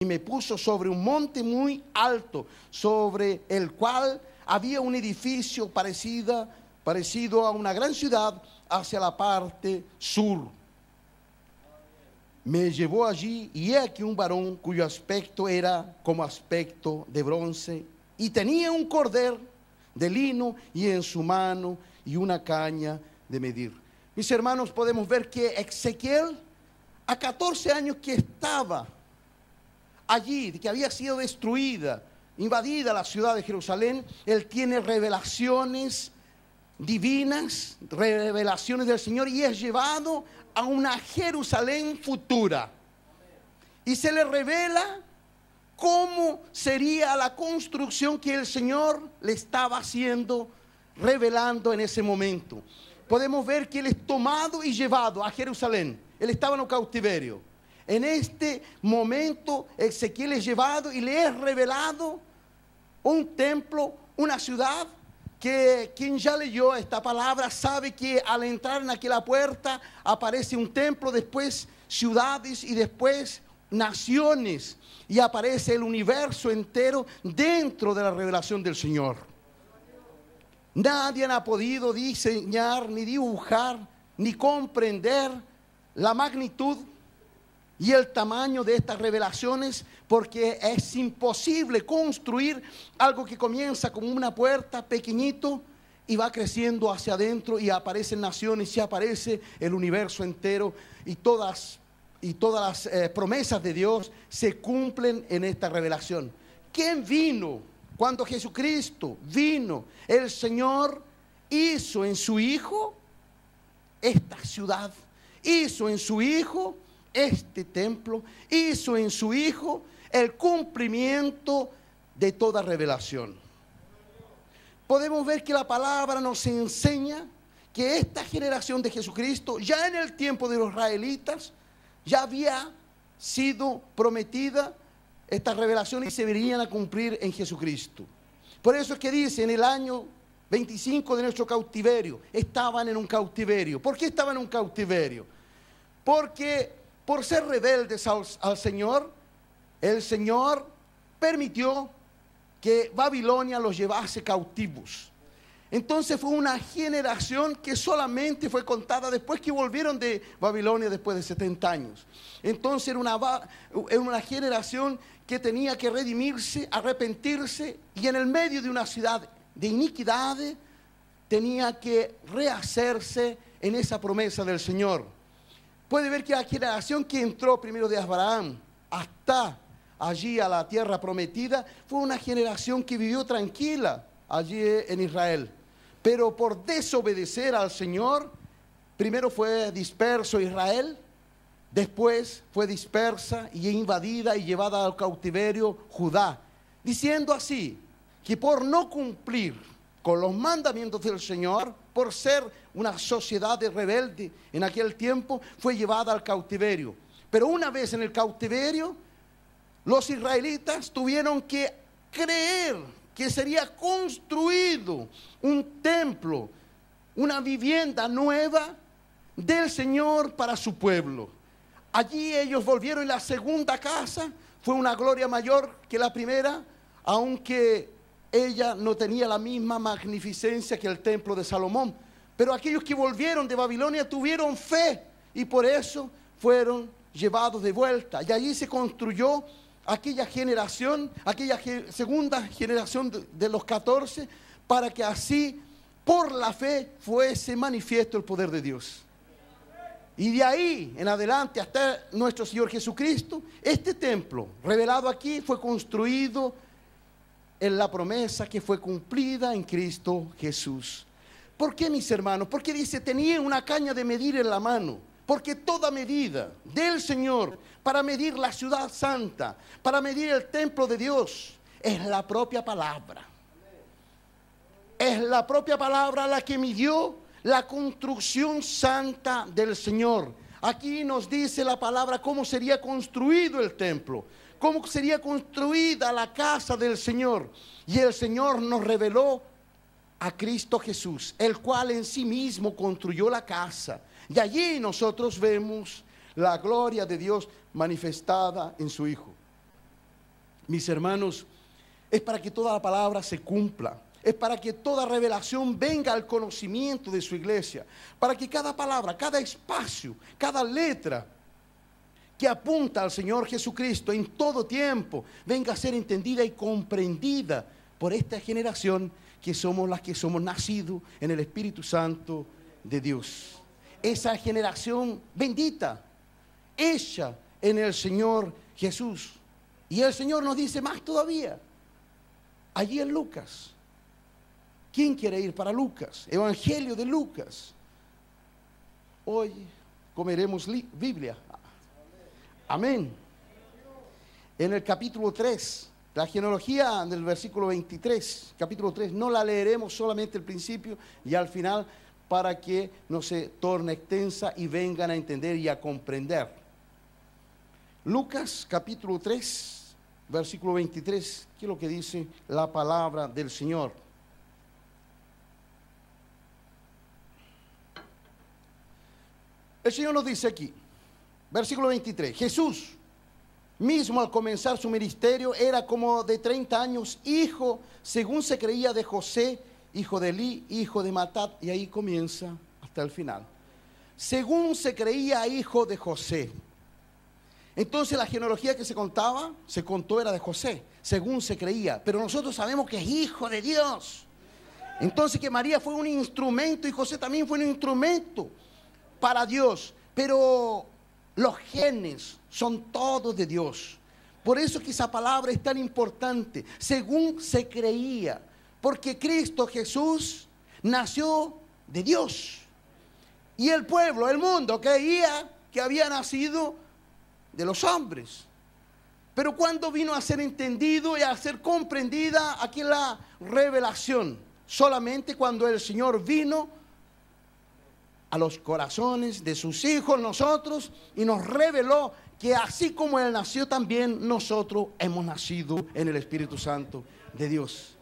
y me puso sobre un monte muy alto, sobre el cual había un edificio parecido a una gran ciudad hacia la parte sur. Me llevó allí y he aquí un varón cuyo aspecto era como aspecto de bronce y tenía un cordel de lino y en su mano y una caña de medir. Mis hermanos, podemos ver que Ezequiel, a 14 años que estaba allí, que había sido destruida, invadida la ciudad de Jerusalén, él tiene revelaciones divinas, revelaciones del Señor, y es llevado a una Jerusalén futura. Y se le revela cómo sería la construcción que el Señor le estaba haciendo, revelando en ese momento. Podemos ver que él es tomado y llevado a Jerusalén. Él estaba en un cautiverio. En este momento Ezequiel es llevado y le es revelado un templo, una ciudad, que quien ya leyó esta palabra sabe que al entrar en aquella puerta aparece un templo, después ciudades y después naciones, y aparece el universo entero dentro de la revelación del Señor. Nadie ha podido diseñar, ni dibujar, ni comprender la magnitud y el tamaño de estas revelaciones, porque es imposible construir algo que comienza como una puerta pequeñito y va creciendo hacia adentro y aparecen naciones y aparece el universo entero, y todas las promesas de Dios se cumplen en esta revelación. ¿Quién vino? Cuando Jesucristo vino, el Señor hizo en su Hijo esta ciudad, hizo en su Hijo este templo, hizo en su Hijo el cumplimiento de toda revelación. Podemos ver que la palabra nos enseña que esta generación de Jesucristo, ya en el tiempo de los israelitas, ya había sido prometida estas revelaciones y se venían a cumplir en Jesucristo. Por eso es que dice, en el año 25 de nuestro cautiverio, estaban en un cautiverio. ¿Por qué estaban en un cautiverio? Porque por ser rebeldes al Señor, el Señor permitió que Babilonia los llevase cautivos. Entonces fue una generación que solamente fue contada después que volvieron de Babilonia después de 70 años. Entonces era una generación que tenía que redimirse, arrepentirse, y en el medio de una ciudad de iniquidad tenía que rehacerse en esa promesa del Señor. Puede ver que la generación que entró primero de Abraham hasta allí a la tierra prometida fue una generación que vivió tranquila allí en Israel. Pero por desobedecer al Señor, primero fue disperso Israel, después fue dispersa y invadida y llevada al cautiverio Judá, diciendo así, que por no cumplir con los mandamientos del Señor, por ser una sociedad rebelde en aquel tiempo, fue llevada al cautiverio. Pero una vez en el cautiverio, los israelitas tuvieron que creer que sería construido un templo, una vivienda nueva del Señor para su pueblo. Allí ellos volvieron, y la segunda casa fue una gloria mayor que la primera, aunque ella no tenía la misma magnificencia que el templo de Salomón. Pero aquellos que volvieron de Babilonia tuvieron fe y por eso fueron llevados de vuelta. Y allí se construyó aquella generación, aquella segunda generación de los 14, para que así por la fe fuese manifiesto el poder de Dios. Y de ahí en adelante hasta nuestro Señor Jesucristo, este templo revelado aquí fue construido en la promesa que fue cumplida en Cristo Jesús. ¿Por qué, mis hermanos? Porque dice, tenía una caña de medir en la mano. Porque toda medida del Señor para medir la ciudad santa, para medir el templo de Dios, es la propia palabra. Es la propia palabra la que midió la construcción santa del Señor. Aquí nos dice la palabra cómo sería construido el templo, cómo sería construida la casa del Señor. Y el Señor nos reveló a Cristo Jesús, el cual en sí mismo construyó la casa. Y allí nosotros vemos la gloria de Dios manifestada en su Hijo. mis hermanos, es para que toda la palabra se cumpla. Es para que toda revelación venga al conocimiento de su iglesia. Para que cada palabra, cada espacio, cada letra que apunta al Señor Jesucristo en todo tiempo venga a ser entendida y comprendida por esta generación que somos las que somos nacidos en el Espíritu Santo de Dios. Esa generación bendita, hecha en el Señor Jesús. Y el Señor nos dice más todavía, allí en Lucas. ¿Quién quiere ir para Lucas? Evangelio de Lucas. Hoy comeremos Biblia. Amén. En el capítulo 3, la genealogía del versículo 23, capítulo 3, no la leeremos solamente el principio y al final para que no se torne extensa y vengan a entender y a comprender. Lucas capítulo 3, versículo 23, ¿qué es lo que dice la palabra del Señor? El Señor nos dice aquí, versículo 23, Jesús mismo al comenzar su ministerio era como de 30 años, hijo, según se creía, de José, hijo de Elí, hijo de Matat, y ahí comienza hasta el final. Según se creía, hijo de José. Entonces la genealogía que se contó era de José, según se creía, pero nosotros sabemos que es hijo de Dios. Entonces que María fue un instrumento y José también fue un instrumento para Dios, pero los genes son todos de Dios. Por eso que esa palabra es tan importante, según se creía, porque Cristo Jesús nació de Dios. Y el pueblo, el mundo, creía que había nacido de los hombres. Pero cuando vino a ser entendido y a ser comprendida aquí la revelación, solamente cuando el Señor vino a los corazones de sus hijos, nosotros, y nos reveló que así como Él nació, también nosotros hemos nacido en el Espíritu Santo de Dios.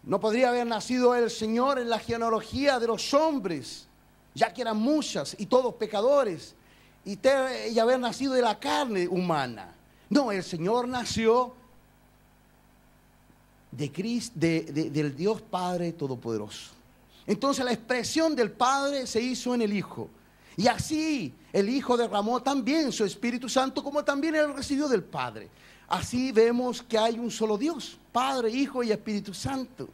No podría haber nacido el Señor en la genealogía de los hombres, ya que eran muchas y todos pecadores, y haber nacido de la carne humana. No, el Señor nació de Cristo, del Dios Padre Todopoderoso. Entonces la expresión del Padre se hizo en el Hijo. Y así el Hijo derramó también su Espíritu Santo, como también Él recibió del Padre. Así vemos que hay un solo Dios, Padre, Hijo y Espíritu Santo.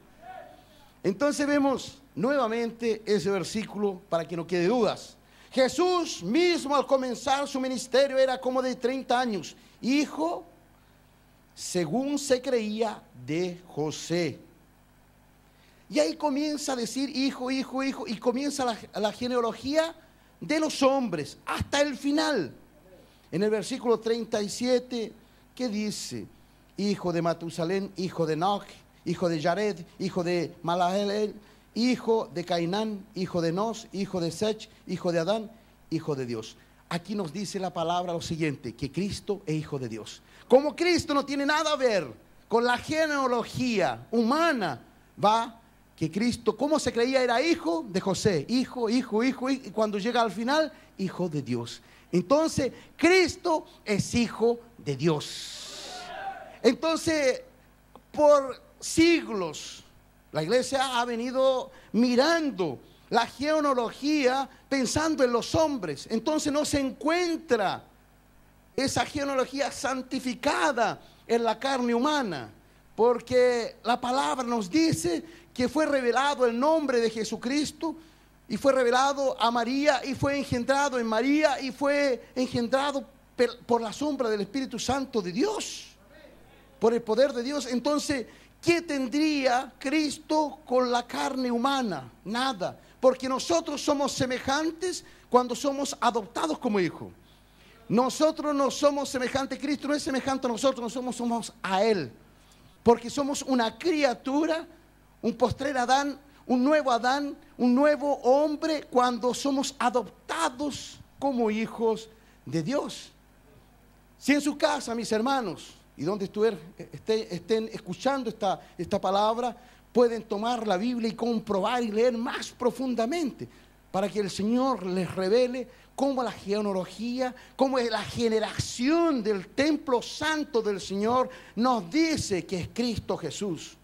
Entonces vemos nuevamente ese versículo para que no quede dudas. Jesús mismo al comenzar su ministerio era como de 30 años, hijo, según se creía, de José. Y ahí comienza a decir hijo, hijo, hijo, y comienza la genealogía de los hombres hasta el final. En el versículo 37, ¿qué dice? Hijo de Matusalén, hijo de Enoch, hijo de Jared, hijo de Malaleel, hijo de Cainán, hijo de Nos, hijo de Sech, hijo de Adán, hijo de Dios. Aquí nos dice la palabra lo siguiente, que Cristo es hijo de Dios. Como Cristo no tiene nada a ver con la genealogía humana, que Cristo, ¿cómo se creía? Era hijo de José, hijo, y cuando llega al final, hijo de Dios. Entonces, Cristo es hijo de Dios. Entonces, por siglos, la iglesia ha venido mirando la genealogía pensando en los hombres. Entonces no se encuentra esa genealogía santificada en la carne humana, porque la palabra nos dice que fue revelado el nombre de Jesucristo y fue revelado a María y fue engendrado en María y fue engendrado por la sombra del Espíritu Santo de Dios, por el poder de Dios. Entonces, ¿qué tendría Cristo con la carne humana? Nada, porque nosotros somos semejantes cuando somos adoptados como hijos. Nosotros no somos semejantes, Cristo no es semejante a nosotros, nosotros somos a Él, porque somos una criatura, un postrer Adán, un nuevo hombre cuando somos adoptados como hijos de Dios. Si en su casa, mis hermanos, y donde estén escuchando esta palabra, pueden tomar la Biblia y comprobar y leer más profundamente para que el Señor les revele cómo la genealogía, cómo es la generación del templo santo del Señor nos dice que es Cristo Jesús.